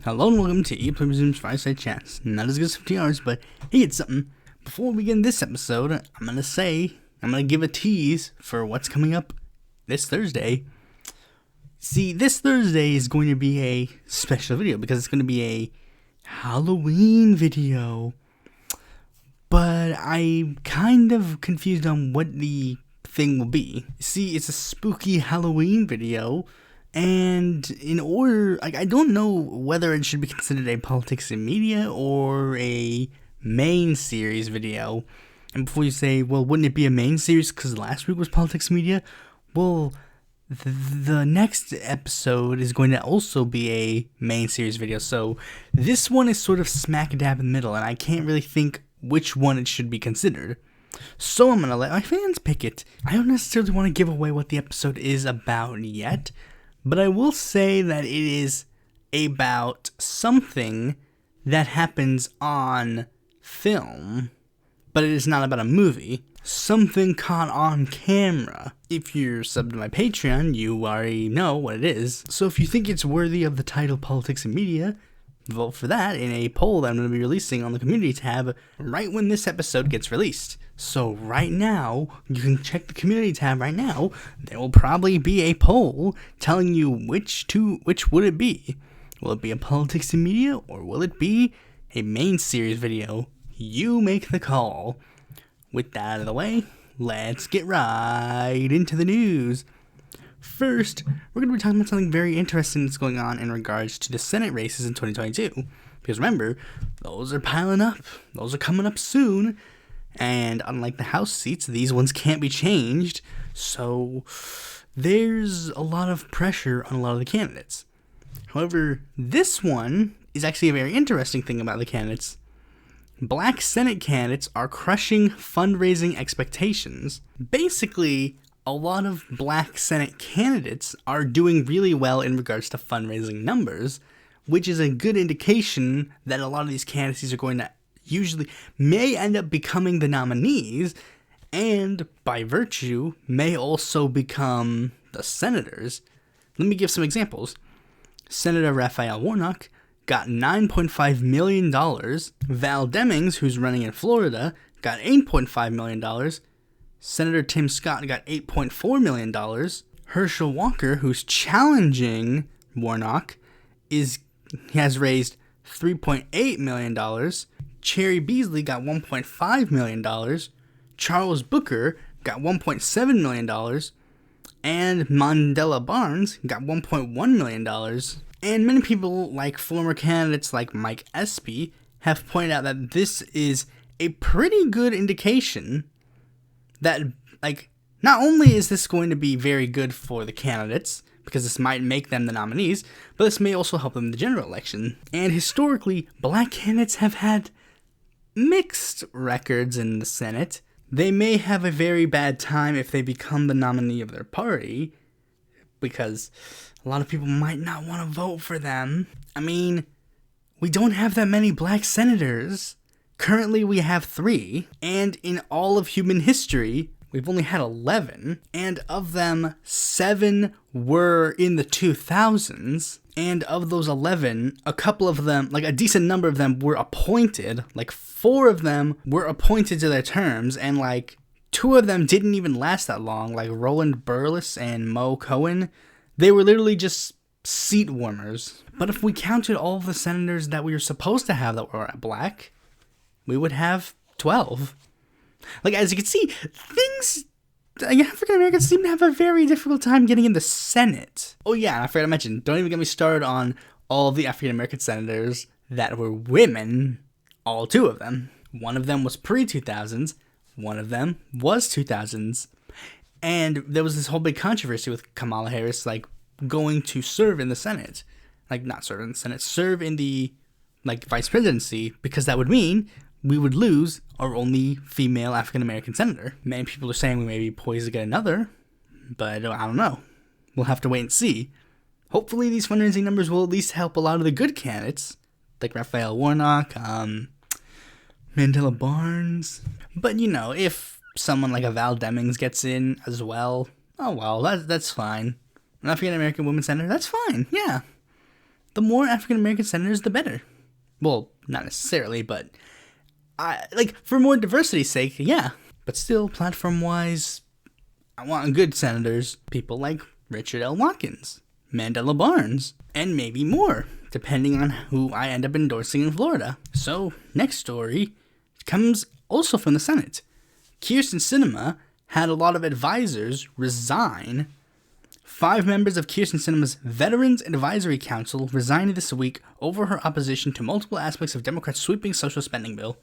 Hello and welcome to Pluribus Unum's Fireside Chats. Not as good as 50 hours, but hey, it's something. Before we begin this episode, I'm gonna give a tease for what's coming up this Thursday. See, this Thursday is going to be a special video because it's going to be a Halloween video. But I'm kind of confused on what the thing will be. See, it's a spooky Halloween video. And in order, I don't know whether it should be considered a politics and media or a main series video. And before you say, well, wouldn't it be a main series because last week was politics and media? Well, the next episode is going to also be a main series video. So this one is sort of smack dab in the middle, and I can't really think which one it should be considered. So I'm going to let my fans pick it. I don't necessarily want to give away what the episode is about yet. But I will say that it is about something that happens on film, but it is not about a movie. Something caught on camera. If you're subbed to my Patreon, you already know what it is. So if you think it's worthy of the title Politics and Media, vote for that in a poll that I'm going to be releasing on the community tab right when this episode gets released. So right now, you can check the community tab right now. There will probably be a poll telling you which would it be. Will it be a politics and media or will it be a main series video? You make the call. With that out of the way, let's get right into the news. First, we're going to be talking about something very interesting that's going on in regards to the Senate races in 2022. Because remember, those are piling up. Those are coming up soon. And unlike the House seats, these ones can't be changed. So there's a lot of pressure on a lot of the candidates. However, this one is actually a very interesting thing about the candidates. Black Senate candidates are crushing fundraising expectations. Basically, a lot of Black Senate candidates are doing really well in regards to fundraising numbers, which is a good indication that a lot of these candidacies are going to usually may end up becoming the nominees, and by virtue, may also become the senators. Let me give some examples. Senator Raphael Warnock got $9.5 million. Val Demings, who's running in Florida, got $8.5 million. Senator Tim Scott got $8.4 million. Herschel Walker, who's challenging Warnock, has raised $3.8 million. Cherry Beasley got $1.5 million. Charles Booker got $1.7 million. And Mandela Barnes got $1.1 million. And many people, like former candidates like Mike Espy, have pointed out that this is a pretty good indication that, not only is this going to be very good for the candidates, because this might make them the nominees, but this may also help them in the general election. And historically, Black candidates have had mixed records in the Senate. They may have a very bad time if they become the nominee of their party, because a lot of people might not want to vote for them. I mean, we don't have that many Black senators. Currently, we have 3, and in all of human history, we've only had 11, and of them, 7 were in the 2000s, and of those 11, a couple of them, a decent number of them were appointed, 4 of them were appointed to their terms, and 2 of them didn't even last that long, Roland Burles and Mo Cohen. They were literally just seat warmers. But if we counted all of the senators that we were supposed to have that were Black, we would have 12. As you can see, African Americans seem to have a very difficult time getting in the Senate. Oh yeah, I forgot to mention, don't even get me started on all the African American senators that were women, all 2 of them. One of them was pre-2000s, one of them was 2000s. And there was this whole big controversy with Kamala Harris, going to serve in the Senate. Not serve in the Senate, serve in the, vice presidency, because that would mean we would lose our only female African-American senator. Many people are saying we may be poised to get another, but I don't know. We'll have to wait and see. Hopefully these fundraising numbers will at least help a lot of the good candidates, like Raphael Warnock, Mandela Barnes. But, if someone like a Val Demings gets in as well, oh well, that's fine. An African-American woman senator, that's fine, yeah. the more African American senators, the better. Well, not necessarily, but for more diversity's sake, yeah. But still, platform-wise, I want good senators, people like Richard L. Watkins, Mandela Barnes, and maybe more, depending on who I end up endorsing in Florida. So, next story comes also from the Senate. Kyrsten Sinema had a lot of advisors resign. 5 members of Kyrsten Sinema's Veterans Advisory Council resigned this week over her opposition to multiple aspects of Democrats' sweeping social spending bill.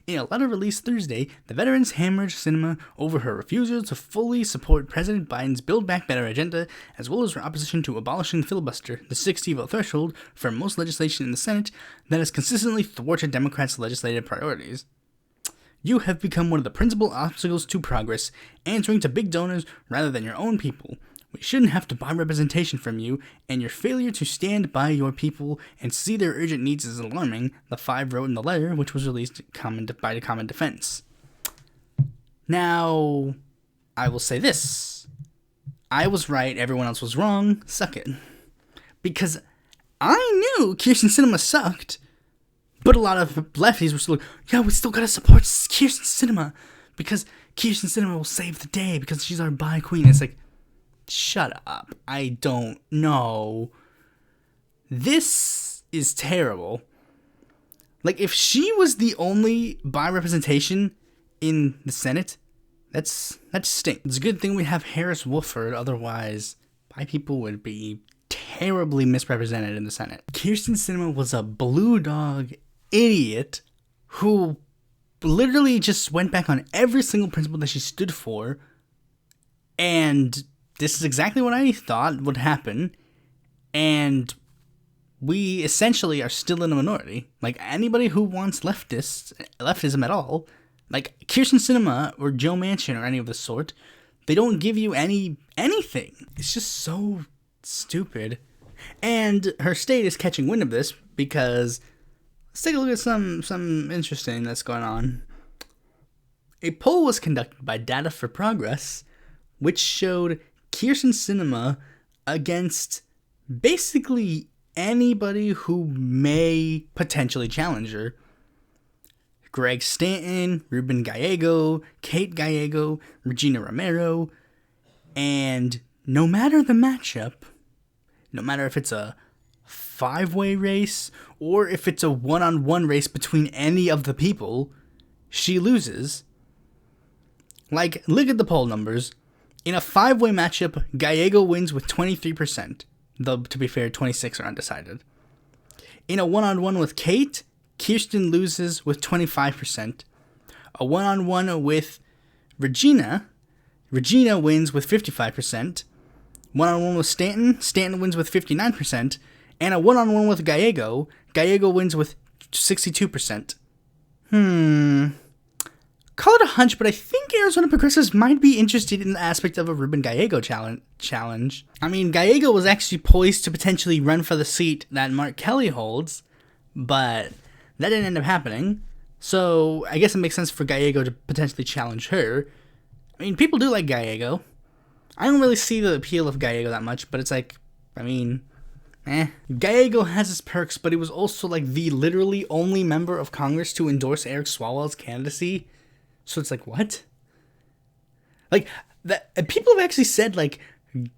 In a letter released Thursday, the veterans hammered Sinema over her refusal to fully support President Biden's Build Back Better agenda, as well as her opposition to abolishing the filibuster, the 60-vote threshold for most legislation in the Senate that has consistently thwarted Democrats' legislative priorities. You have become one of the principal obstacles to progress, answering to big donors rather than your own people. We shouldn't have to buy representation from you, and your failure to stand by your people and see their urgent needs is alarming, the 5 wrote in the letter, which was released by the Common Defense. Now, I will say this. I was right, everyone else was wrong, suck it. Because I knew Kyrsten Sinema sucked, but a lot of lefties were still like, yeah, we still gotta support Kyrsten Sinema, because Kyrsten Sinema will save the day, because she's our bi queen. It's like, shut up. I don't know. This is terrible. Like, if she was the only bi representation in the Senate, that stinks. It's a good thing we have Harris Wofford, otherwise bi people would be terribly misrepresented in the Senate. Kyrsten Sinema was a blue dog idiot who literally just went back on every single principle that she stood for, and this is exactly what I thought would happen, and we essentially are still in a minority. Like, anybody who wants leftism at all, like Kyrsten Sinema or Joe Manchin or any of the sort, they don't give you anything. It's just so stupid. And her state is catching wind of this because let's take a look at some interesting that's going on. A poll was conducted by Data for Progress, which showed Kyrsten Sinema against basically anybody who may potentially challenge her. Greg Stanton, Ruben Gallego, Kate Gallego, Regina Romero, and no matter the matchup, no matter if it's a 5-way race or if it's a 1-on-1 race between any of the people, she loses. Like, look at the poll numbers. In a 5-way matchup, Gallego wins with 23%, though to be fair, 26 are undecided. In a 1-on-1 with Kate, Kyrsten loses with 25%. A 1-on-1 with Regina wins with 55%. 1-on-1 with Stanton wins with 59%. And a 1-on-1 with Gallego wins with 62%. Call it a hunch, but I think Arizona Progressives might be interested in the aspect of a Ruben Gallego challenge. I mean, Gallego was actually poised to potentially run for the seat that Mark Kelly holds, but that didn't end up happening. So I guess it makes sense for Gallego to potentially challenge her. I mean, people do like Gallego. I don't really see the appeal of Gallego that much, but it's like, I mean, Gallego has his perks, but he was also like the literally only member of Congress to endorse Eric Swalwell's candidacy. So it's like, what? Like, people have actually said, like,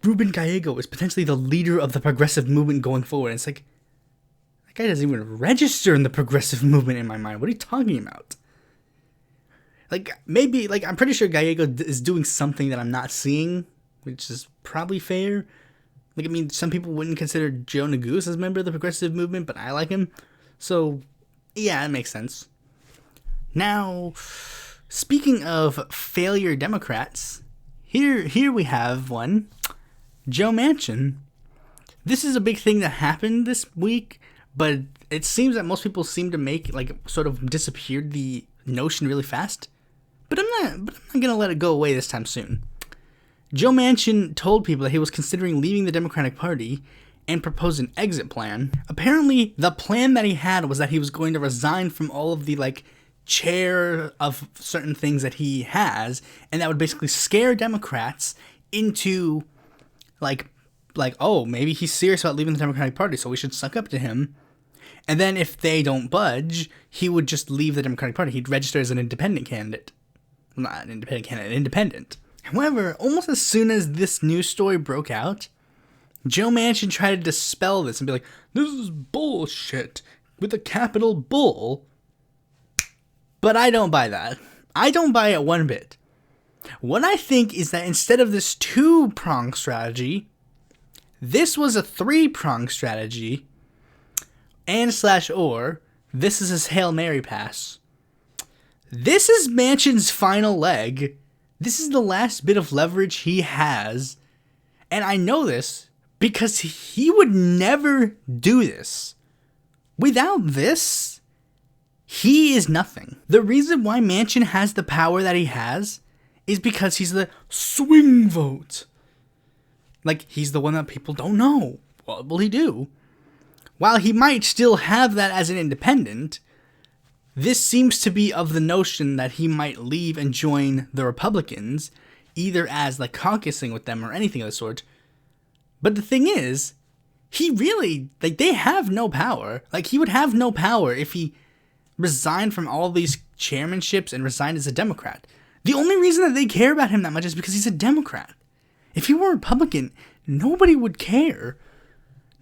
Ruben Gallego is potentially the leader of the progressive movement going forward. And it's like, that guy doesn't even register in the progressive movement in my mind. What are you talking about? Like, maybe, like, I'm pretty sure Gallego is doing something that I'm not seeing, which is probably fair. Like, I mean, some people wouldn't consider Joe Neguse as a member of the progressive movement, but I like him. So, yeah, it makes sense. Now, speaking of failure Democrats, here we have one, Joe Manchin. This is a big thing that happened this week, but it seems that most people seem to make, like, sort of disappeared the notion really fast. But I'm not gonna let it go away this time soon. Joe Manchin told people that he was considering leaving the Democratic Party and proposed an exit plan. Apparently, the plan that he had was that he was going to resign from all of the, like, chair of certain things that he has, and that would basically scare Democrats into, like, like, oh, maybe he's serious about leaving the Democratic Party, so we should suck up to him. And then if they don't budge, he would just leave the Democratic Party. He'd register as an independent candidate. Not an independent candidate, an independent. However, almost as soon as this news story broke out, Joe Manchin tried to dispel this and be like, this is bullshit with a capital Bull. But I don't buy that. I don't buy it one bit. What I think is that instead of this 2-pronged strategy, this was a 3-pronged strategy, and/or this is his Hail Mary pass. This is Manchin's final leg. This is the last bit of leverage he has. And I know this because he would never do this. Without this, he is nothing. The reason why Manchin has the power that he has is because he's the swing vote. Like, he's the one that people don't know. What will he do? While he might still have that as an independent, this seems to be of the notion that he might leave and join the Republicans, either as like caucusing with them or anything of the sort. But the thing is, he really, like, they have no power. Like, he would have no power if he resigned from all these chairmanships and resigned as a Democrat. The only reason that they care about him that much is because he's a Democrat. If he were a Republican, nobody would care.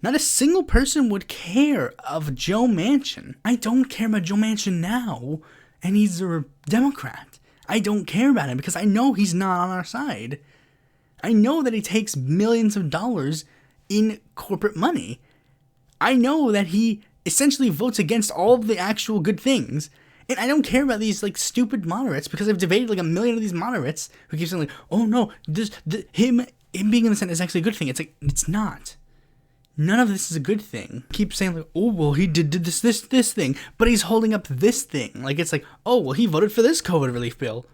Not a single person would care of Joe Manchin. I don't care about Joe Manchin now, and he's a Democrat. I don't care about him because I know he's not on our side. I know that he takes millions of dollars in corporate money. I know that he essentially votes against all of the actual good things. And I don't care about these like stupid moderates because I've debated like a million of these moderates who keep saying like, oh no, him being in the Senate is actually a good thing. It's like, it's not. None of this is a good thing. Keep saying like, oh well, he did this thing, but he's holding up this thing. Like, it's like, oh well, he voted for this COVID relief bill,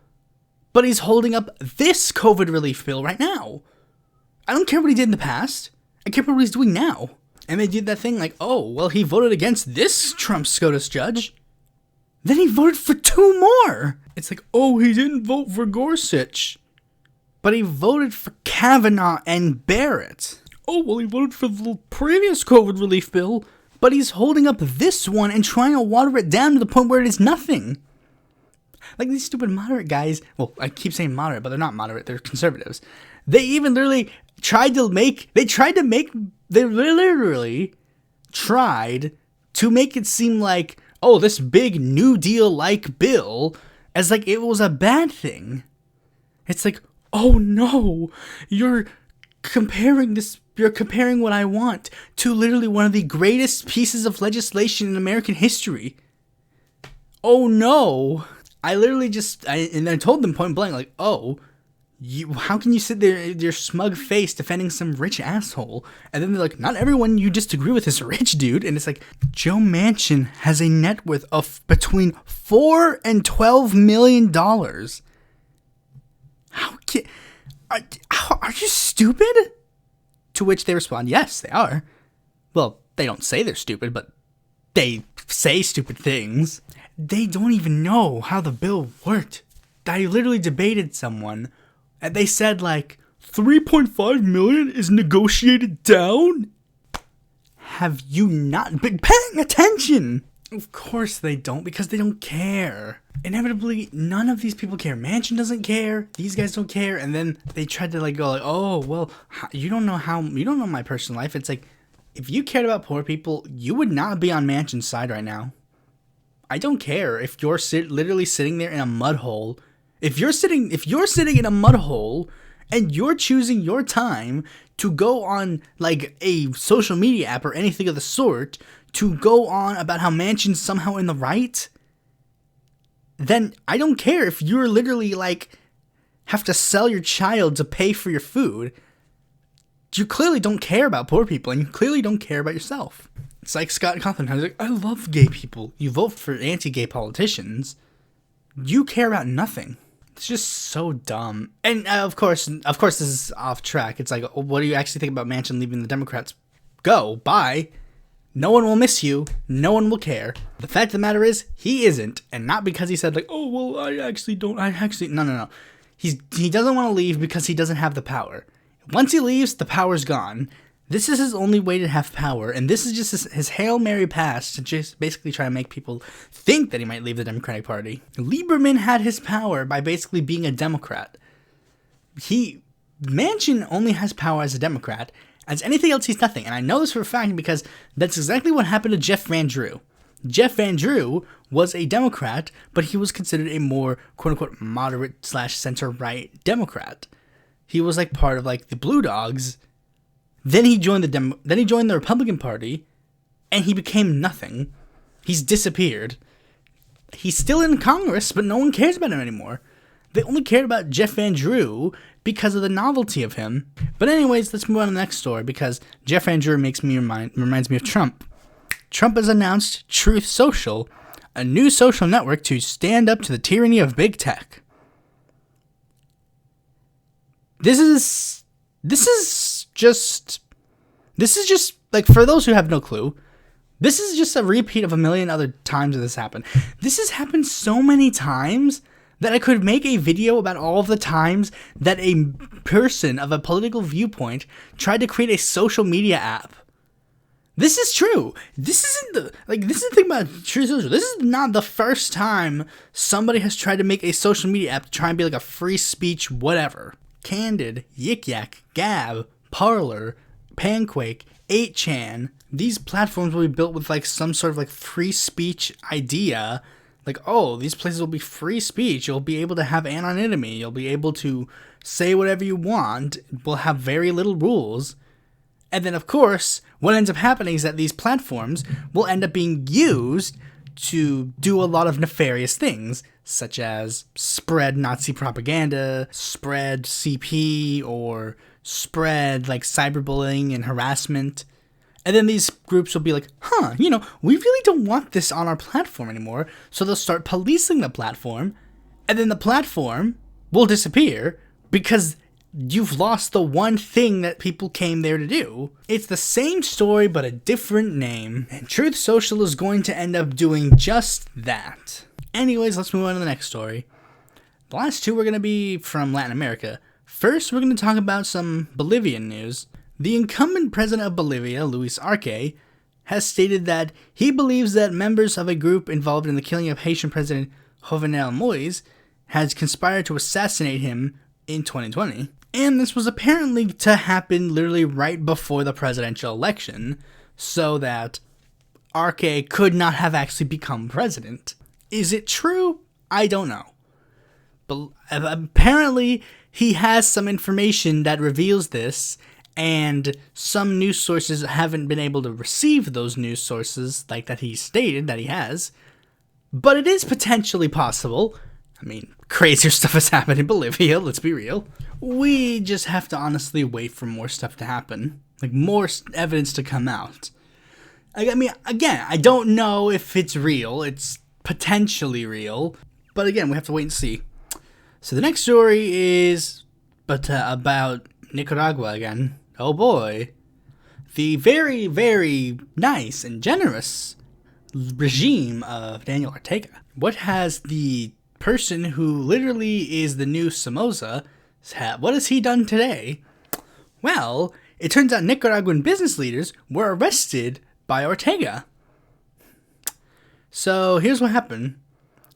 but he's holding up this COVID relief bill right now. I don't care what he did in the past. I care about what he's doing now. And they did that thing like, oh well, he voted against this Trump SCOTUS judge. Then he voted for 2 more. It's like, oh, he didn't vote for Gorsuch, but he voted for Kavanaugh and Barrett. Oh, well, he voted for the previous COVID relief bill, but he's holding up this one and trying to water it down to the point where it is nothing. Like, these stupid moderate guys, well, I keep saying moderate, but they're not moderate, they're conservatives. They even literally tried to make it seem like, oh, this big New Deal-like bill, as like it was a bad thing. It's like, oh no, you're comparing what I want to literally one of the greatest pieces of legislation in American history. Oh no. I literally and I told them point blank, like, oh, how can you sit there with your smug face defending some rich asshole? And then they're like, not everyone you disagree with is rich, dude. And it's like, Joe Manchin has a net worth of between $4 and $12 million. Are you stupid? To which they respond, yes, they are. Well, they don't say they're stupid, but they say stupid things. They don't even know how the bill worked. I literally debated someone, and they said, like, 3.5 million is negotiated down? Have you not been paying attention? Of course they don't, because they don't care. Inevitably, none of these people care. Manchin doesn't care. These guys don't care. And then they tried to like go like, oh, well, you don't know my personal life. It's like, if you cared about poor people, you would not be on Manchin's side right now. I don't care if you're literally sitting there in a mud hole. If you're sitting in a mud hole and you're choosing your time to go on like a social media app or anything of the sort to go on about how Manchin's somehow in the right, then I don't care if you're literally like have to sell your child to pay for your food. You clearly don't care about poor people, and you clearly don't care about yourself. It's like Scott Cawthon. I was like, I love gay people. You vote for anti-gay politicians. You care about nothing. It's just so dumb. And of course, this is off track. It's like, what do you actually think about Manchin leaving the Democrats? Go, bye. No one will miss you. No one will care. The fact of the matter is, he isn't. And not because he said like, oh, well, no. He doesn't want to leave because he doesn't have the power. Once he leaves, the power's gone. This is his only way to have power, and this is just his Hail Mary pass to just basically try to make people think that he might leave the Democratic Party. Lieberman had his power by basically being a Democrat. Manchin only has power as a Democrat. As anything else, he's nothing. And I know this for a fact because that's exactly what happened to Jeff Van Drew. Jeff Van Drew was a Democrat, but he was considered a more quote-unquote moderate/center-right Democrat. He was like part of like the Blue Dogs. Then he joined the Republican Party, and he became nothing. He's disappeared. He's still in Congress, but no one cares about him anymore. They only cared about Jeff Van Drew because of the novelty of him. But anyways, let's move on to the next story because Jeff Van Drew reminds me of Trump. Trump has announced Truth Social, a new social network to stand up to the tyranny of big tech. This is just like, for those who have no clue, this is just a repeat of a million other times that this happened. This has happened so many times that I could make a video about all of the times that a person of a political viewpoint tried to create a social media app. This is true. This is the thing about True Social. This is not the first time somebody has tried to make a social media app to try and be like a free speech whatever. Candid, Yik Yak, Gab, Parler, Panquake, 8chan. These platforms will be built with like some sort of like free speech idea. Like, oh, these places will be free speech. You'll be able to have anonymity. You'll be able to say whatever you want. We'll have very little rules. And then, of course, what ends up happening is that these platforms will end up being used to do a lot of nefarious things, such as spread Nazi propaganda, spread CP, or spread like cyberbullying and harassment. And then these groups will be like, we really don't want this on our platform anymore. So they'll start policing the platform. And then the platform will disappear because you've lost the one thing that people came there to do. It's the same story, but a different name. And Truth Social is going to end up doing just that. Anyways, let's move on to the next story. The last two are going to be from Latin America. First, we're going to talk about some Bolivian news. The incumbent president of Bolivia, Luis Arce, has stated that he believes that members of a group involved in the killing of Haitian President Jovenel Moïse has conspired to assassinate him in 2020. And this was apparently to happen literally right before the presidential election, so that Arce could not have actually become president. Is it true? I don't know. But apparently he has some information that reveals this, and some news sources haven't been able to receive those news sources like that he stated that he has. But it is potentially possible. I mean, crazier stuff has happened in Bolivia, let's be real. We just have to honestly wait for more stuff to happen. Like, more evidence to come out. I mean, again, I don't know if it's real. It's potentially real. But again, we have to wait and see. So the next story is about Nicaragua again. Oh boy. The very, very nice and generous regime of Daniel Ortega. What has the person who literally is the new Somoza, what has he done today? Well, it turns out Nicaraguan business leaders were arrested by Ortega. So here's what happened.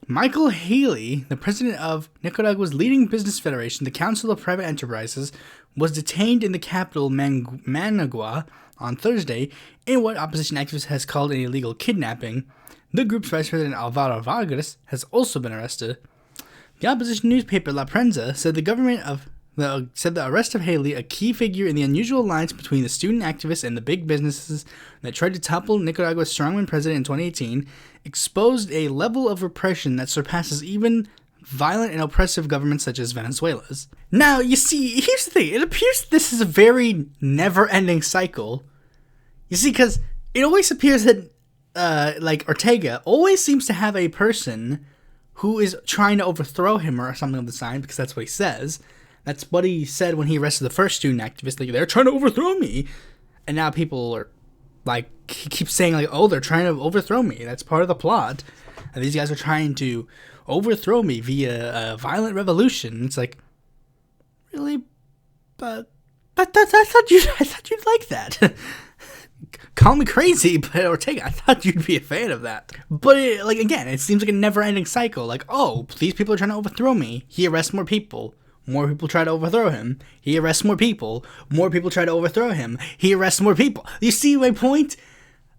Michael Haley, the president of Nicaragua's leading business federation, the Council of Private Enterprises, was detained in the capital Managua on Thursday in what opposition activists has called an illegal kidnapping. The group's vice president Alvaro Vargas has also been arrested. The opposition newspaper La Prensa said the arrest of Haley, a key figure in the unusual alliance between the student activists and the big businesses that tried to topple Nicaragua's strongman president in 2018, exposed a level of repression that surpasses even violent and oppressive governments such as Venezuela's. Now, you see, here's the thing. It appears this is a very never-ending cycle. You see, because it always appears that Ortega always seems to have a person who is trying to overthrow him or something of the sign, because that's what he says. That's what he said when he arrested the first student activist. Like, they're trying to overthrow me. And now people are, like, he keeps saying, like, oh, they're trying to overthrow me. That's part of the plot. And these guys are trying to overthrow me via a violent revolution. It's like, really? But I thought you'd like that. Call me crazy, but Ortega, I thought you'd be a fan of that. But again, it seems like a never-ending cycle. Like, oh, these people are trying to overthrow me. He arrests more people. More people try to overthrow him. He arrests more people. More people try to overthrow him. He arrests more people. You see my point?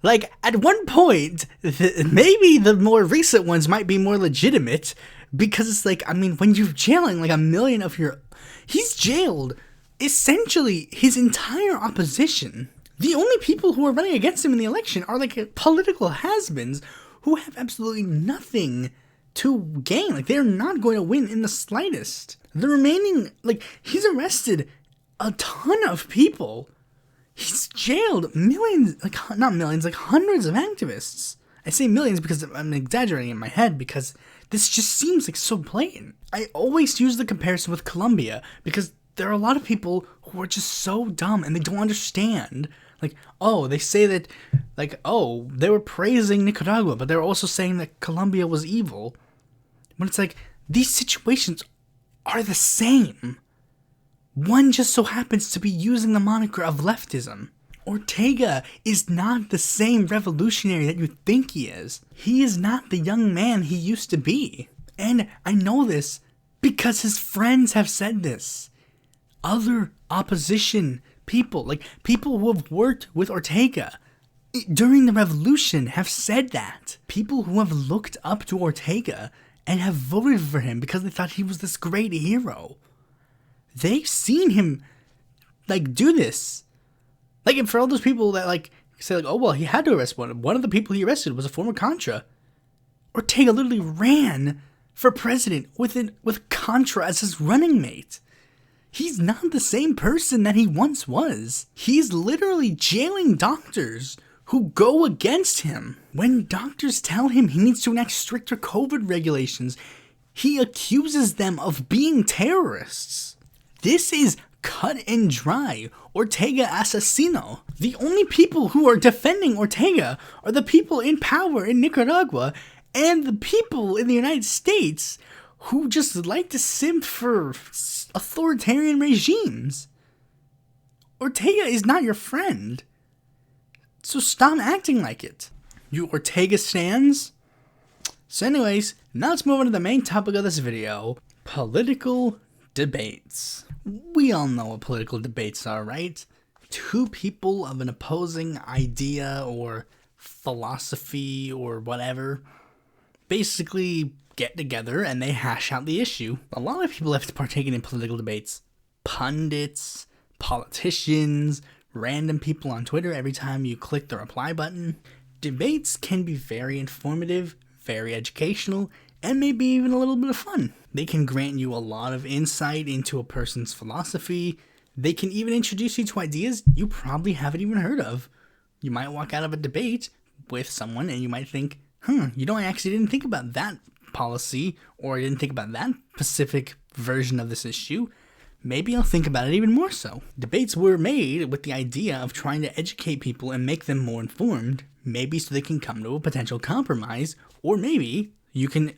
Like, at one point, maybe the more recent ones might be more legitimate, because it's like, I mean, when you're jailing like a million of your... He's jailed essentially his entire opposition. The only people who are running against him in the election are like political has-beens who have absolutely nothing to gain. Like, they're not going to win in the slightest. The remaining, like, he's arrested a ton of people. He's jailed millions, like, not millions, like hundreds of activists. I say millions because I'm exaggerating in my head, because this just seems like so blatant. I always use the comparison with Colombia because there are a lot of people who are just so dumb and they don't understand. Like, oh, they say that, like, oh, they were praising Nicaragua, but they're also saying that Colombia was evil. But it's like, these situations are the same. One just so happens to be using the moniker of leftism. Ortega is not the same revolutionary that you think he is. He is not the young man he used to be. And I know this because his friends have said this. Other opposition people, like people who have worked with Ortega during the revolution, have said that. People who have looked up to Ortega and have voted for him because they thought he was this great hero. They've seen him, like, do this. Like, and for all those people that, like, say, like, oh, well, he had to arrest one. One of the people he arrested was a former Contra. Ortega literally ran for president with Contra as his running mate. He's not the same person that he once was. He's literally jailing doctors who go against him. When doctors tell him he needs to enact stricter COVID regulations, he accuses them of being terrorists. This is cut and dry Ortega asesino. The only people who are defending Ortega are the people in power in Nicaragua and the people in the United States who just like to simp for authoritarian regimes. Ortega is not your friend. So stop acting like it. You Ortega stands? So anyways, now let's move on to the main topic of this video. Political debates. We all know what political debates are, right? Two people of an opposing idea or philosophy or whatever basically get together and they hash out the issue. A lot of people have partaken in political debates. Pundits, politicians, random people on Twitter every time you click the reply button. Debates can be very informative, very educational, and maybe even a little bit of fun. They can grant you a lot of insight into a person's philosophy. They can even introduce you to ideas you probably haven't even heard of. You might walk out of a debate with someone and you might think, I actually didn't think about that policy, or I didn't think about that specific version of this issue. Maybe I'll think about it even more so. Debates were made with the idea of trying to educate people and make them more informed, maybe so they can come to a potential compromise, or maybe you can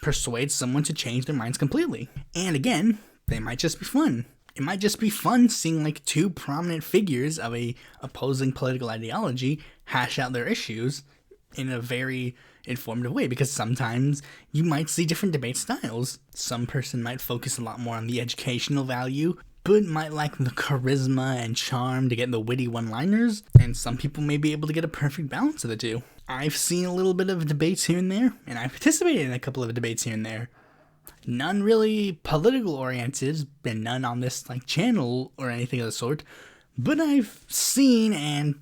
persuade someone to change their minds completely. And again, they might just be fun. It might just be fun seeing like two prominent figures of a opposing political ideology hash out their issues in a very informative way, because sometimes you might see different debate styles. Some person might focus a lot more on the educational value, but might lack the charisma and charm to get the witty one-liners, and some people may be able to get a perfect balance of the two. I've seen a little bit of debates here and there, and I've participated in a couple of debates here and there. None really political oriented, and none on this like channel or anything of the sort, but I've seen and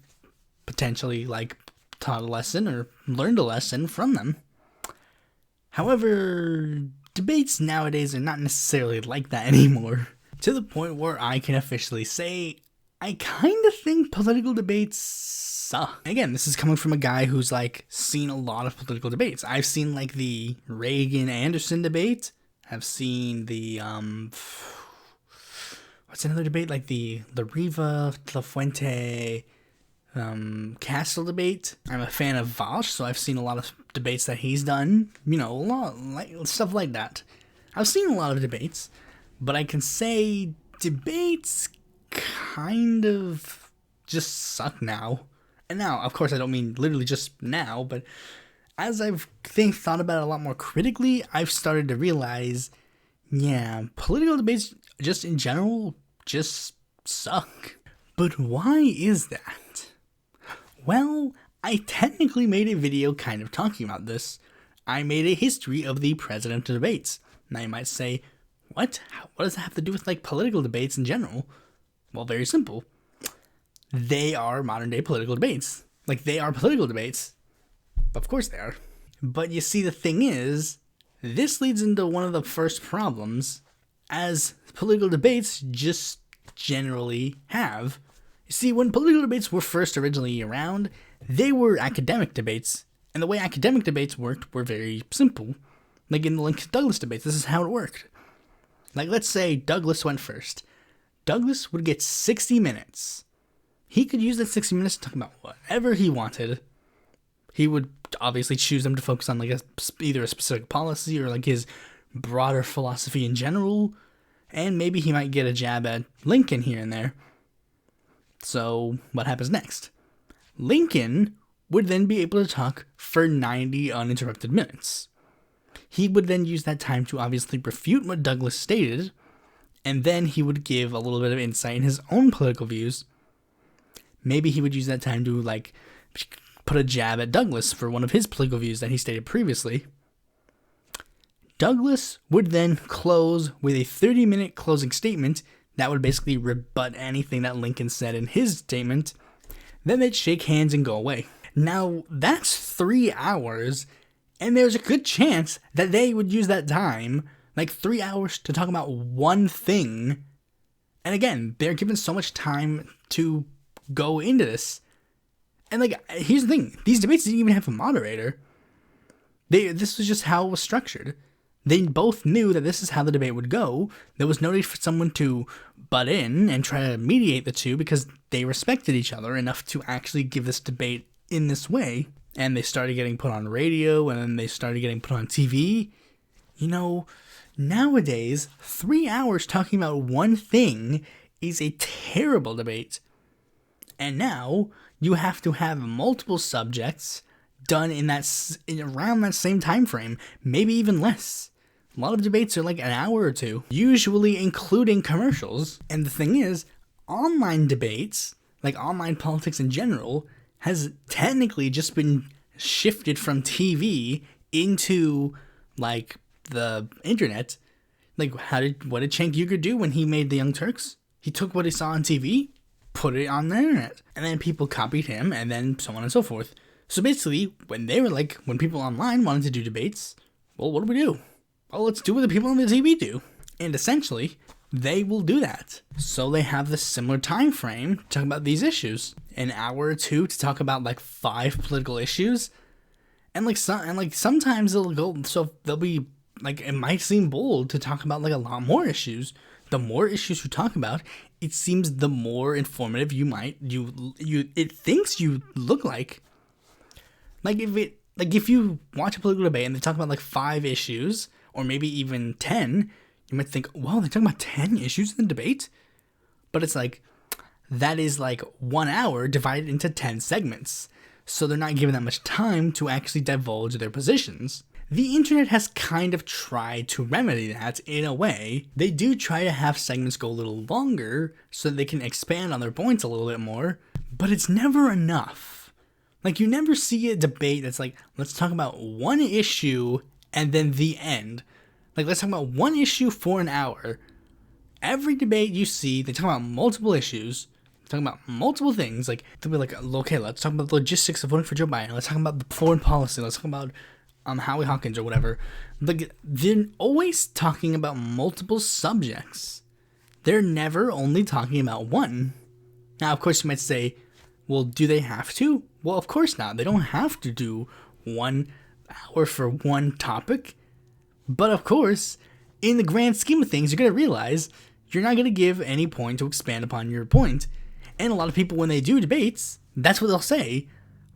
potentially like taught a lesson or learned a lesson from them. However, debates nowadays are not necessarily like that anymore, to the point where I can officially say I kind of think political debates suck. Again, this is coming from a guy who's like seen a lot of political debates. I've seen like the Reagan-Anderson debate. I've seen the what's another debate, like the Riva La Fuente Castle debate. I'm a fan of Valsh, so I've seen a lot of debates that he's done, a lot like stuff like that. I've seen a lot of debates, but I can say debates kind of just suck now. And now, of course, I don't mean literally just now, but as I've thought about it a lot more critically, I've started to realize, yeah, political debates just in general just suck. But why is that? Well, I technically made a video kind of talking about this. I made a history of the presidential debates. Now you might say, what? What does that have to do with like political debates in general? Well, very simple. They are modern day political debates. Like, they are political debates. Of course they are. But you see, the thing is, this leads into one of the first problems, as political debates just generally have. You see, when political debates were first originally around, they were academic debates. And the way academic debates worked were very simple. Like in the Lincoln-Douglas debates, this is how it worked. Like, let's say Douglas went first. Douglas would get 60 minutes. He could use that 60 minutes to talk about whatever he wanted. He would obviously choose them to focus on like either a specific policy or like his broader philosophy in general. And maybe he might get a jab at Lincoln here and there. So what happens next? Lincoln would then be able to talk for 90 uninterrupted minutes. He would then use that time to obviously refute what Douglas stated, and then he would give a little bit of insight in his own political views. Maybe he would use that time to like put a jab at Douglas for one of his political views that he stated previously. Douglas would then close with a 30-minute closing statement that would basically rebut anything that Lincoln said in his statement. Then they'd shake hands and go away. Now, that's 3 hours, and there's a good chance that they would use that time, like 3 hours, to talk about one thing. And again, they're given so much time to go into this. And like, here's the thing, these debates didn't even have a moderator. This was just how it was structured. They both knew that this is how the debate would go. There was no need for someone to butt in and try to mediate the two because they respected each other enough to actually give this debate in this way. And they started getting put on radio, and then they started getting put on TV. You know, nowadays, 3 hours talking about one thing is a terrible debate. And now you have to have multiple subjects done in around that same time frame, maybe even less. A lot of debates are like an hour or two, usually including commercials. And the thing is, online debates, like online politics in general, has technically just been shifted from TV into like the internet. Like, what did Cenk Uygur do when he made the Young Turks? He took what he saw on TV, put it on the internet, and then people copied him, and then so on and so forth. So basically, when people online wanted to do debates, well, what do? Well, let's do what the people on the TV do. And essentially, they will do that. So they have this similar time frame to talk about these issues. An hour or two to talk about like 5 political issues. And sometimes they'll be like, it might seem bold to talk about like a lot more issues. The more issues you talk about, it seems the more informative it thinks you look like. If you watch a political debate and they talk about like 5 issues, or maybe even 10, you might think, wow, they're talking about 10 issues in the debate? But it's like, that is like 1 hour divided into 10 segments. So they're not given that much time to actually divulge their positions. The internet has kind of tried to remedy that in a way. They do try to have segments go a little longer so that they can expand on their points a little bit more, but it's never enough. Like, you never see a debate that's like, let's talk about one issue and then the end. Like, let's talk about one issue for an hour. Every debate you see, they talk about multiple issues, talking about multiple things. Like, they'll be like, okay, let's talk about the logistics of voting for Joe Biden. Let's talk about the foreign policy. Let's talk about Howie Hawkins or whatever. Like, they're always talking about multiple subjects. They're never only talking about one. Now, of course, you might say, well, do they have to? Well, of course not. They don't have to do 1 hour for one topic. But of course, in the grand scheme of things, you're going to realize you're not going to give any point to expand upon your point. And a lot of people, when they do debates, that's what they'll say.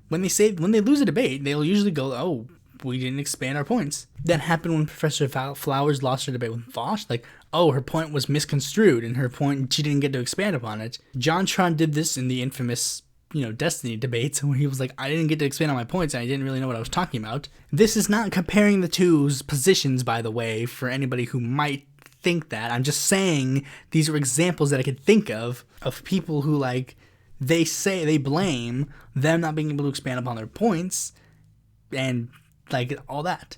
When they lose a debate, they'll usually go, oh, we didn't expand our points. That happened when Professor Flowers lost her debate with Vosh. Like, oh, her point was misconstrued, and her point, she didn't get to expand upon it. JonTron did this in the infamous, Destiny debates, where he was like, I didn't get to expand on my points, and I didn't really know what I was talking about. This is not comparing the two's positions, by the way, for anybody who might think that. I'm just saying these are examples that I could think of people who, like, they say they blame them not being able to expand upon their points, and, like, all that.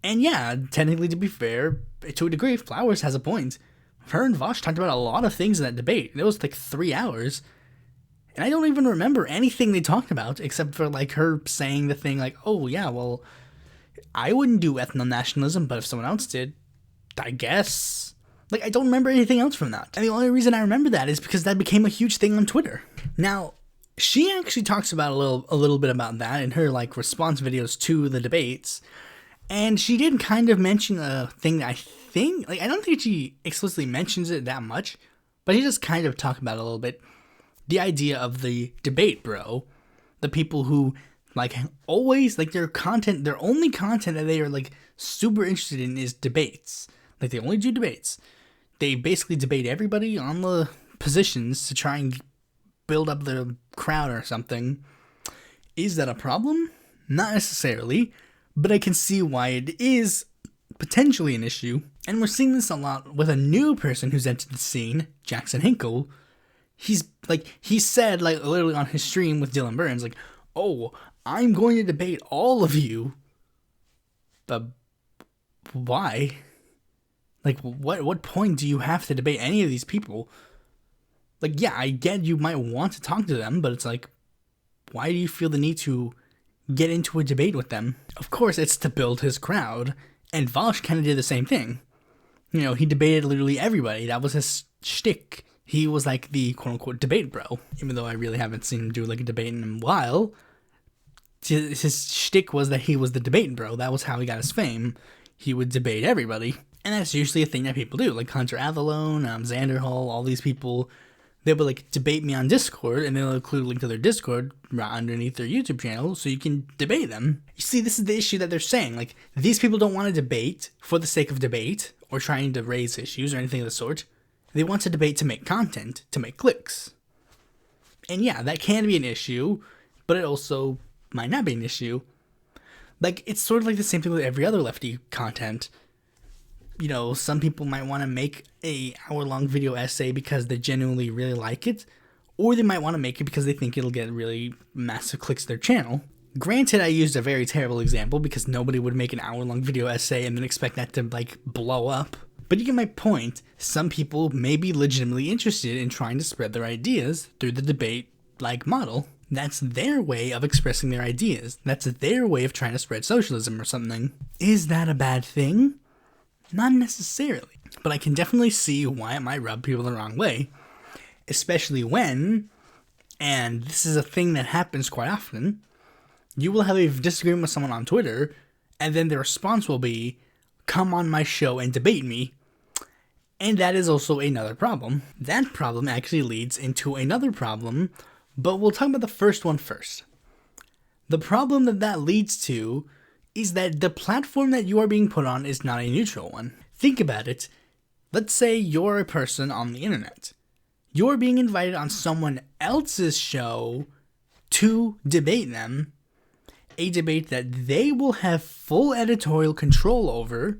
And yeah, technically, to be fair, to a degree, Flowers has a point. Her and Vosh talked about a lot of things in that debate. It was like 3 hours. And I don't even remember anything they talked about, except for, like, her saying the thing, like, oh, yeah, well, I wouldn't do ethno-nationalism, but if someone else did, I guess. Like, I don't remember anything else from that. And the only reason I remember that is because that became a huge thing on Twitter. Now, she actually talks about a little bit about that in her, like, response videos to the debates. And she did kind of mention a thing that I think, like, I don't think she explicitly mentions it that much, but she just kind of talked about it a little bit. The idea of the debate bro, the people who, like, always, like, their only content that they are, like, super interested in is debates. Like, they only do debates. They basically debate everybody on the positions to try and build up the crowd or something. Is that a problem? Not necessarily, but I can see why it is potentially an issue. And we're seeing this a lot with a new person who's entered the scene, Jackson Hinkle. He said, like, literally on his stream with Dylan Burns, like, oh, I'm going to debate all of you. But why? Like, what point do you have to debate any of these people? Like, yeah, I get you might want to talk to them, but it's like, why do you feel the need to get into a debate with them? Of course, it's to build his crowd, and Vosh kind of did the same thing. He debated literally everybody. That was his shtick. He was like the quote-unquote debate bro, even though I really haven't seen him do like a debate in a while. His shtick was that he was the debate bro. That was how he got his fame. He would debate everybody. And that's usually a thing that people do. Like Hunter Avalone, Xander Hall, all these people, they would like debate me on Discord, and they'll include a link to their Discord right underneath their YouTube channel so you can debate them. You see, this is the issue that they're saying. Like, these people don't want to debate for the sake of debate or trying to raise issues or anything of the sort. They want to debate to make content, to make clicks. And yeah, that can be an issue, but it also might not be an issue. Like, it's sort of like the same thing with every other lefty content. Some people might want to make a hour-long video essay because they genuinely really like it, or they might want to make it because they think it'll get really massive clicks to their channel. Granted, I used a very terrible example because nobody would make an hour-long video essay and then expect that to, like, blow up. But you get my point. Some people may be legitimately interested in trying to spread their ideas through the debate-like model. That's their way of expressing their ideas. That's their way of trying to spread socialism or something. Is that a bad thing? Not necessarily. But I can definitely see why it might rub people the wrong way. Especially when, and this is a thing that happens quite often, you will have a disagreement with someone on Twitter, and then the response will be, come on my show and debate me. And that is also another problem. That problem actually leads into another problem, but we'll talk about the first one first. The problem that leads to is that the platform that you are being put on is not a neutral one. Think about it. Let's say you're a person on the internet. You're being invited on someone else's show to debate them. A debate that they will have full editorial control over,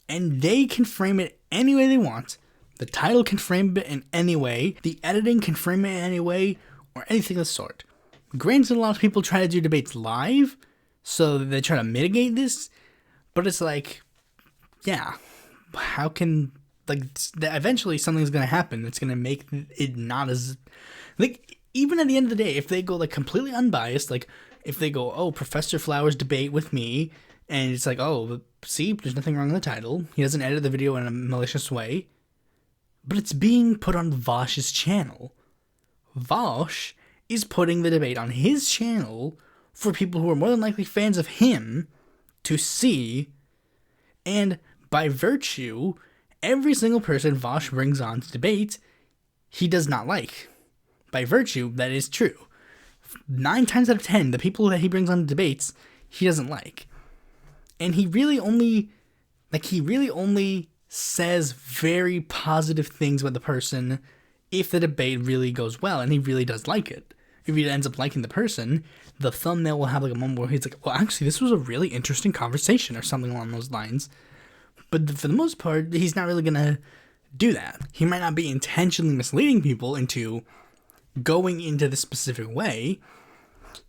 and they can frame it any way they want. The title can frame it in any way, the editing can frame it in any way, or anything of the sort. Granted, a lot of people try to do debates live, so they try to mitigate this, but it's like, yeah, how can, like, eventually something's gonna happen that's gonna make it not as, like, even at the end of the day, if they go, like, completely unbiased, like, if they go, oh, Professor Flowers debate with me, and it's like, oh, see, there's nothing wrong with the title. He doesn't edit the video in a malicious way. But it's being put on Vosh's channel. Vosh is putting the debate on his channel for people who are more than likely fans of him to see. And by virtue, every single person Vosh brings on to debate, he does not like. By virtue, that is true. 9 times out of 10, the people that he brings on debates, he doesn't like. And he really only says very positive things with the person if the debate really goes well and he really does like it. If he ends up liking the person, the thumbnail will have like a moment where he's like, well, actually, this was a really interesting conversation or something along those lines. But for the most part, he's not really going to do that. He might not be intentionally misleading people into going into this specific way.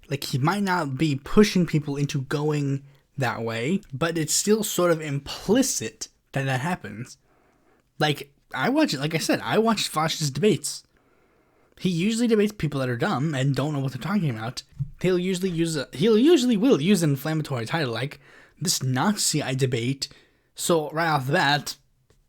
Like, he might not be pushing people into going that way, but it's still sort of implicit that happens. Like, I watch Fosh's debates. He usually debates people that are dumb and don't know what they're talking about. He'll usually will use an inflammatory title like, this Nazi I debate, so right off the bat,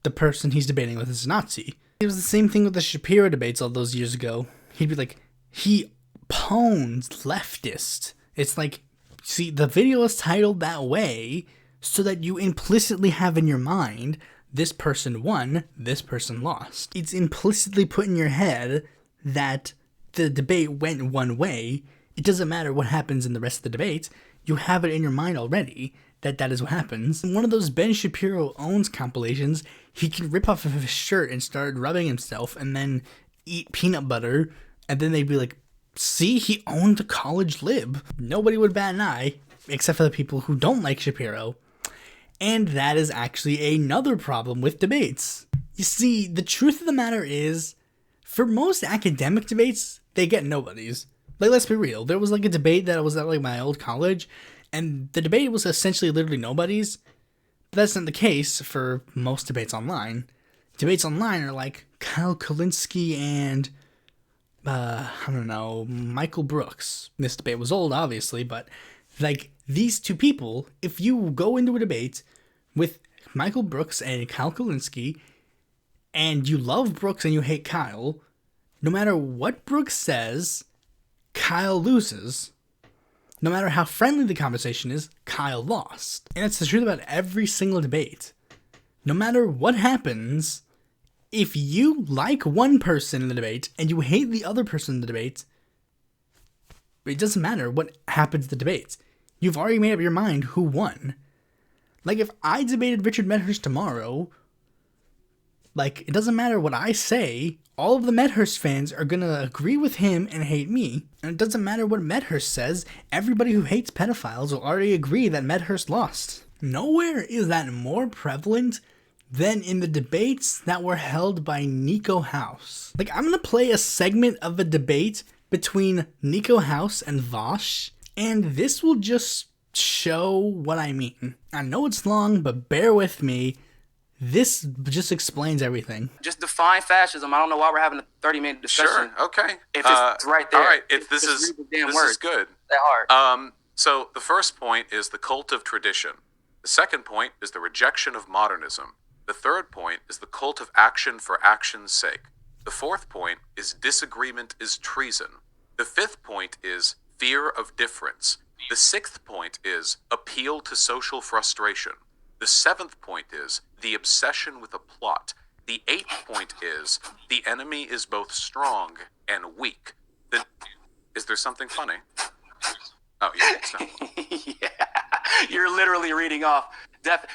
the person he's debating with is a Nazi. It was the same thing with the Shapiro debates all those years ago. He'd be like, he pawns leftist. It's like, see, the video is titled that way so that you implicitly have in your mind, this person won, this person lost. It's implicitly put in your head that the debate went one way. It doesn't matter what happens in the rest of the debate. You have it in your mind already that is what happens. In one of those Ben Shapiro owns compilations, he can rip off of his shirt and start rubbing himself and then eat peanut butter, and then they'd be like, see, he owned the college lib. Nobody would bat an eye, except for the people who don't like Shapiro. And that is actually another problem with debates. You see, the truth of the matter is, for most academic debates, they get nobodies. Like, let's be real. There was like a debate that was at like my old college, and the debate was essentially literally nobodies. But that's not the case for most debates online. Debates online are like Kyle Kulinski and, I don't know, Michael Brooks. This debate was old, obviously, but like these two people, if you go into a debate with Michael Brooks and Kyle Kulinski, and you love Brooks and you hate Kyle, no matter what Brooks says, Kyle loses. No matter how friendly the conversation is, Kyle lost. And it's the truth about every single debate. No matter what happens, if you like one person in the debate and you hate the other person in the debate, it doesn't matter what happens in the debate. You've already made up your mind who won. Like, if I debated Richard Medhurst tomorrow, like, it doesn't matter what I say, all of the Medhurst fans are gonna agree with him and hate me. And it doesn't matter what Medhurst says, everybody who hates pedophiles will already agree that Medhurst lost. Nowhere is that more prevalent than in the debates that were held by Nico House. Like, I'm gonna play a segment of a debate between Nico House and Vosh, and this will just show what I mean. I know it's long, but bear with me. This just explains everything. Just define fascism. I don't know why we're having a 30-minute discussion. Sure, okay. If it's right there. All right, this is good. That hard. So the first point is the cult of tradition. The second point is the rejection of modernism. The third point is the cult of action for action's sake. The fourth point is disagreement is treason. The fifth point is fear of difference. The sixth point is appeal to social frustration. The seventh point is the obsession with a plot. The eighth point is the enemy is both strong and weak. Is there something funny? Oh, yeah. It's not. Yeah. You're literally reading off.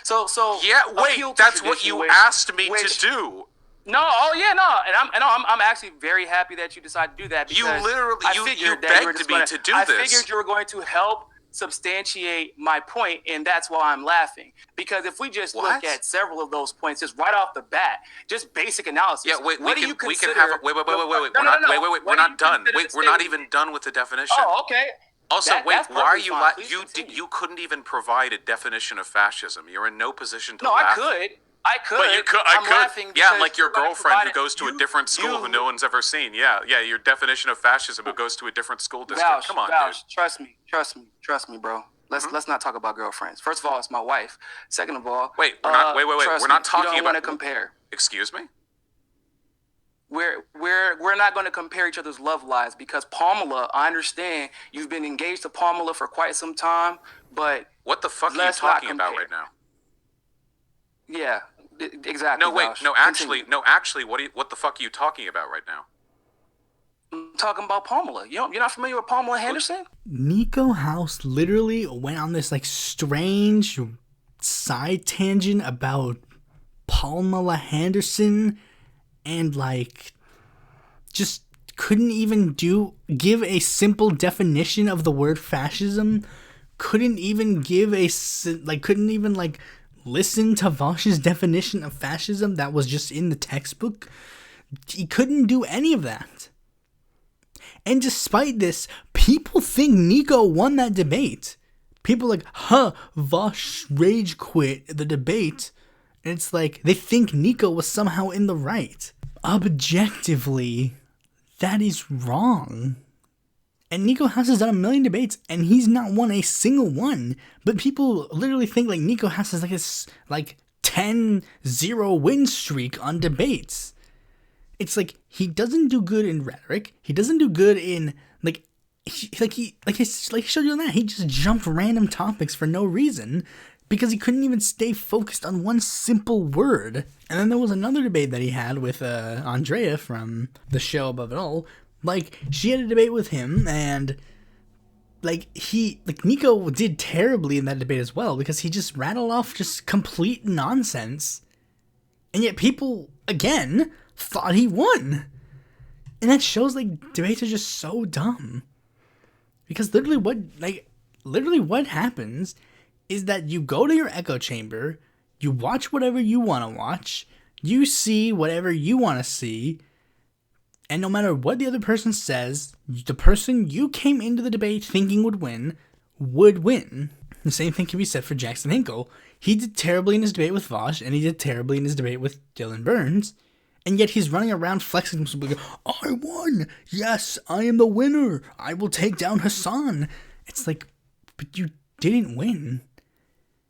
So. Yeah, wait, that's what you asked me to do. No, I'm actually very happy that you decided to do that. You literally, you begged me to do this. I figured you were going to help substantiate my point, and that's why I'm laughing. Because if we just look at several of those points, just right off the bat, just basic analysis. Yeah, wait. We can have. Wait. We're not done. Wait, we're not even done with the definition. Oh, okay. Also, wait. Why are you? You couldn't even provide a definition of fascism. You're in no position to laugh. No, I could. But you could. I could. Yeah, like your girlfriend who goes to a different school who no one's ever seen. Yeah. Your definition of fascism who goes to a different school district. Come on, dude. Trust me, bro. Let's not talk about girlfriends. First of all, it's my wife. Second of all, wait. We're not talking about. You don't want to compare. Excuse me. We're not going to compare each other's love lives because Pamela, I understand you've been engaged to Pamela for quite some time, but what the fuck are you talking about right now? Yeah, exactly. No, wait, no, actually, what the fuck are you talking about right now? I'm talking about Pamela. You're not familiar with Pamela Henderson? Nico House literally went on this like strange side tangent about Pamela Henderson and like just couldn't even give a simple definition of the word fascism. Couldn't even listen to Vosh's definition of fascism that was just in the textbook. He couldn't do any of that. And despite this, people think Nico won that debate. People are like, Vosh rage quit the debate. And it's like, they think Nico was somehow in the right. Objectively, that is wrong. And Nico House has done 1 million debates, and he's not won a single one. But people literally think like Nico House has like this 10-0 win streak on debates. It's like he doesn't do good in rhetoric. He doesn't do good in he showed you on that. He just jumped random topics for no reason because he couldn't even stay focused on one simple word. And then there was another debate that he had with Andrea from the show Above It All. Like, she had a debate with him, and Nico did terribly in that debate as well because he just rattled off just complete nonsense. And yet people, again, thought he won. And that shows debates are just so dumb. Because literally what happens is that you go to your echo chamber, you watch whatever you want to watch, you see whatever you want to see, and no matter what the other person says, the person you came into the debate thinking would win. The same thing can be said for Jackson Hinkle. He did terribly in his debate with Vosh, and he did terribly in his debate with Dylan Burns. And yet he's running around flexing himself like, I won! Yes, I am the winner! I will take down Hassan! It's like, but you didn't win.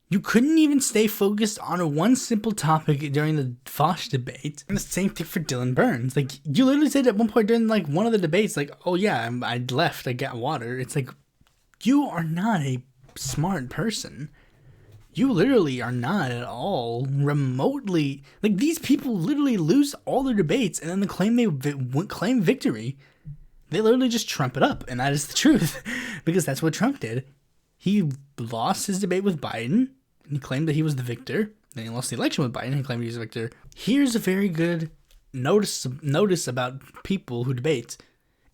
You couldn't even stay focused on one simple topic during the Vosh debate. And the same thing for Dylan Burns. You literally said at one point during one of the debates, oh yeah, I left, I got water. It's like, you are not a smart person. You literally are not at all remotely... these people literally lose all their debates and then they claim victory. They literally just trump it up, and that is the truth. Because that's what Trump did. He lost his debate with Biden, and he claimed that he was the victor. Then he lost the election with Biden, and he claimed he was the victor. Here's a very good notice about people who debate.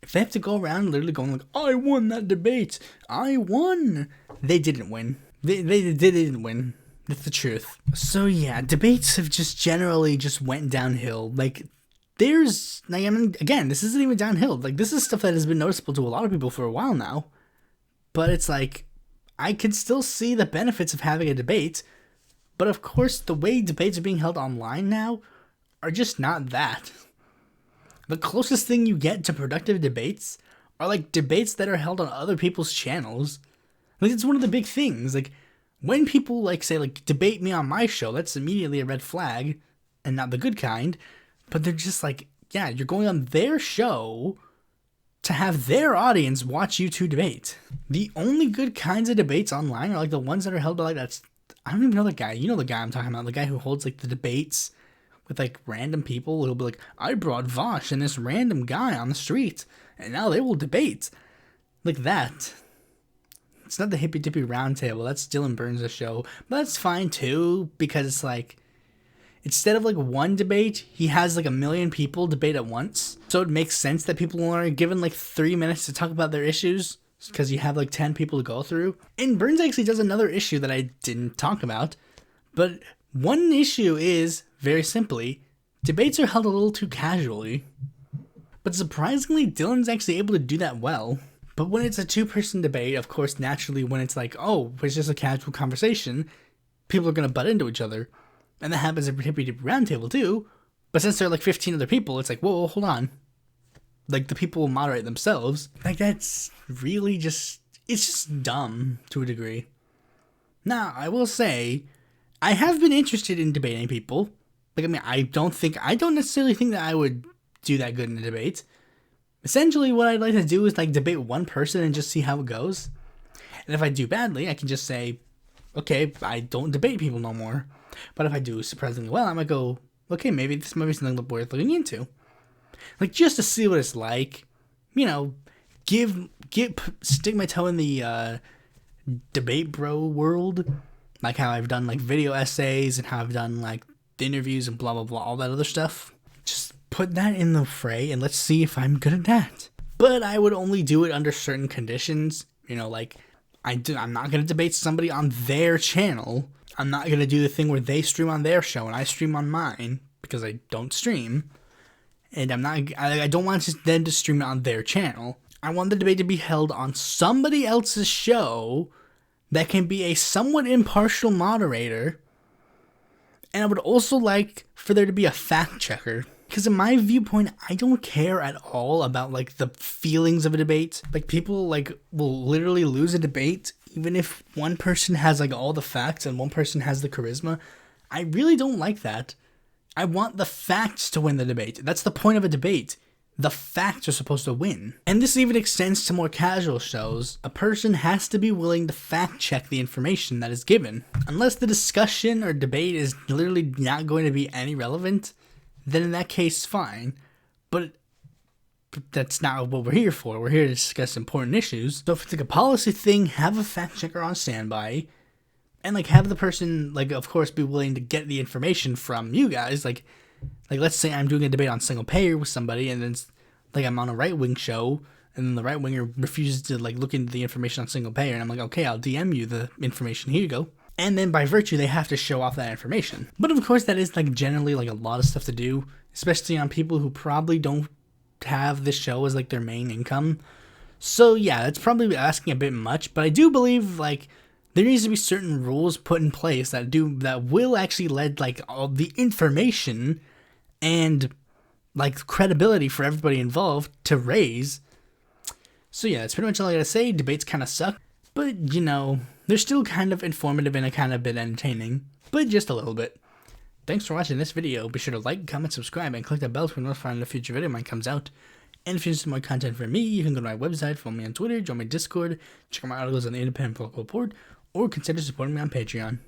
If they have to go around literally going I won that debate! I won! They didn't win. They didn't win. That's the truth. So yeah, debates have just generally went downhill. Again, this isn't even downhill. This is stuff that has been noticeable to a lot of people for a while now. But it's I can still see the benefits of having a debate. But of course, the way debates are being held online now are just not that. The closest thing you get to productive debates are debates that are held on other people's channels. It's one of the big things. When people say debate me on my show, that's immediately a red flag, and not the good kind. But they're just yeah, you're going on their show to have their audience watch you two debate. The only good kinds of debates online are the ones that are held by that's, I don't even know the guy. You know the guy I'm talking about, the guy who holds the debates with random people. It'll be I brought Vosh and this random guy on the street, and now they will debate. That. It's not the hippy dippy round table. That's Dylan Burns' show. But that's fine too, because it's instead of one debate, he has 1 million people debate at once. So it makes sense that people are given 3 minutes to talk about their issues, because you have 10 people to go through. And Burns actually does another issue that I didn't talk about. But one issue is, very simply, debates are held a little too casually. But surprisingly, Dylan's actually able to do that well. But when it's a two-person debate, of course, naturally, when it's it's just a casual conversation, people are going to butt into each other. And that happens at Hippie Dippy Roundtable, too. But since there are 15 other people, it's whoa, hold on. The people will moderate themselves. That's really it's just dumb to a degree. Now, I will say, I have been interested in debating people. I don't necessarily think that I would do that good in a debate. Essentially, what I'd like to do is debate one person and just see how it goes. And if I do badly, I can just say, okay, I don't debate people no more. But if I do surprisingly well, I might go, okay, maybe this might be something worth looking into. Just to see what it's like. you know, stick my toe in the debate bro world, like how I've done like video essays and how I've done like the interviews and blah blah blah, all that other stuff. Just put that in the fray and let's see if I'm good at that. But I would only do it under certain conditions. You know, like I'm not gonna debate somebody on their channel. I'm not gonna do the thing where they stream on their show and I stream on mine because I don't stream. And I don't want them to stream it on their channel. I want the debate to be held on somebody else's show that can be a somewhat impartial moderator. And I would also like for there to be a fact checker. Because in my viewpoint, I don't care at all about like the feelings of a debate. Like people like will literally lose a debate even if one person has like all the facts and one person has the charisma. I really don't like that. I want the facts to win the debate. That's the point of a debate. The facts are supposed to win. And this even extends to more casual shows. A person has to be willing to fact check the information that is given. Unless the discussion or debate is literally not going to be any relevant, then in that case, fine. But that's not what we're here for. We're here to discuss important issues. So if it's like a policy thing, have a fact checker on standby. And like have the person, like, of course, be willing to get the information from you guys. Like let's say I'm doing a debate on single payer with somebody, and then like I'm on a right wing show, and then the right winger refuses to like look into the information on single payer, and I'm like, okay, I'll DM you the information. Here you go. And then by virtue, they have to show off that information. But of course, that is like generally like a lot of stuff to do, especially on people who probably don't have this show as like their main income. So yeah, that's probably asking a bit much. But I do believe like there needs to be certain rules put in place that will actually lead like all the information and like credibility for everybody involved to raise. So yeah, that's pretty much all I gotta say. Debates kind of suck, but you know, they're still kind of informative and a kind of bit entertaining, but just a little bit. Thanks for watching this video. Be sure to like, comment, subscribe, and click that bell to be notified when a future video of mine comes out. And if you're interested in more content from me, you can go to my website, follow me on Twitter, join my Discord, check out my articles on the Independent Political Report, or consider supporting me on Patreon.